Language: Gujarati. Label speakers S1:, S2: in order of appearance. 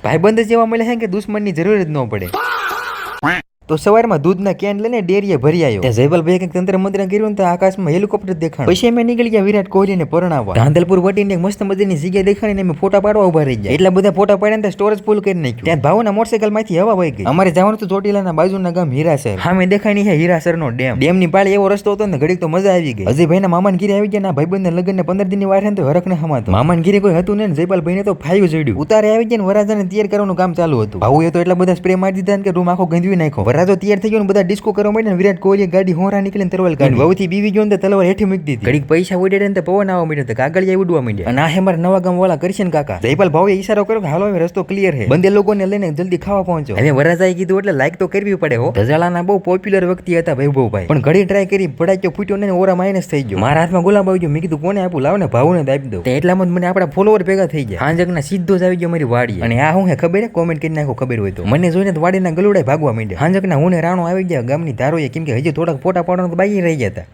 S1: ભાઈબંધ જેવા મળે છે કે દુશ્મનની જરૂર જ ન પડે. તો સવારમાં દૂધના કેન લઈને ડેરીએ ભરી આવ્યો. ત્યાં જયપાલભાઈ કંઈક તંત્ર મંત્ર કર્યું તો આકાશમાં હેલિકોપ્ટર દેખાણું. પછી અમે નીકળી ગયા વિરાટ કોહલીને પરણાવવા. ધાંધલપુર વટીને એક મસ્ત મજાની જગ્યા દેખાડીને અમે ફોટા પાડવા ઉભા રહી ગયા. એટલા બધા ફોટા પાડ્યા ને સ્ટોરેજ ફૂલ કરી નાખ્યું. ત્યાં ભાવના મોટરસાઇકલમાંથી હવા વહી ગઈ. અમારે જવાનું તો ચોટીલાના બાજુના ગામ હીરાસર. સામે દેખાણી છે હીરાસરનો ડેમ. ડેમની પાળે એવો રસ્તો હતો ને ઘડીક તો મજા આવી ગઈ. અજયભાઈના મામાના ઘીરે આવી ગયા. ભાઈબંધના લગ્નને 15 દિનની વાર તો હરખને હમાતો. મામાના ઘીરે કોઈ હતું ને જયપાલભાઈને તો ફાયું જોડ્યું. ઉતારે આવી ગયા ને વરાજાને તૈયાર કરવાનું કામ ચાલુ હતું. ભાઉએ તો એટલા બધા સ્પ્રે મારી દીધા કે રૂમ આખો ગંદવી નાખ્યો. વરાજો તૈયાર થઈ ગયો ને બધા ડિસ્કો કરવા માંડ્યા. વિરાટ કોહલી ગાડી હોરા નીકળીને તરવલ કાઢી. વહુથી બીવી ગયો ને તલવાર હેઠી મૂકી દીધી. ઘડીક પૈસા ઉડ્યા ને પવન આવવા માંડ્યો તો કાગળિયા ઉડવા માંડ્યા. અને આ હે મારા નવા ગામ વાળા કરશન કાકા. જયપાલ ભાવે ઈશારો કર્યો કે હાલો હવે રસ્તો ક્લિયર છે. બંને લોકોને લઈને જલ્દી ખાવા પહોંચો. હવે વરાજાએ કીધું એટલે લાઈક તો કરવી પડે હો. ધજાલાના બહુ પોપ્યુલર વ્યક્તિ હતા વૈભવભાઈ. પણ ઘડી ટ્રાય કરી ભડાક્યો ફૂટ્યો ને ઓરા માઇનસ થઈ ગયો. મારા હાથમાં ગુલાબ આવી ગયો. મેં કીધું કોને આપું, લાવ ને ભાવુને આપી દઉં. એટલામાં મને આપણા ફોલોવર ભેગા થઈ ગયા. હાંજકના સીધો જ આવી ગયો મારી વાડી. અને આ હું હે ખબર હે, કોમેન્ટ કરી નાખો ખબર હોય તો. મને જોઈને વાડીના ગલુડા ભાગવા માંડ્યા. હાંજકના હું ને રાણો આવી ગયા ગામની ધારોએ, કેમ કે હજી થોડાક ફોટા પાડવાનું બાકી રહી ગયા હતા.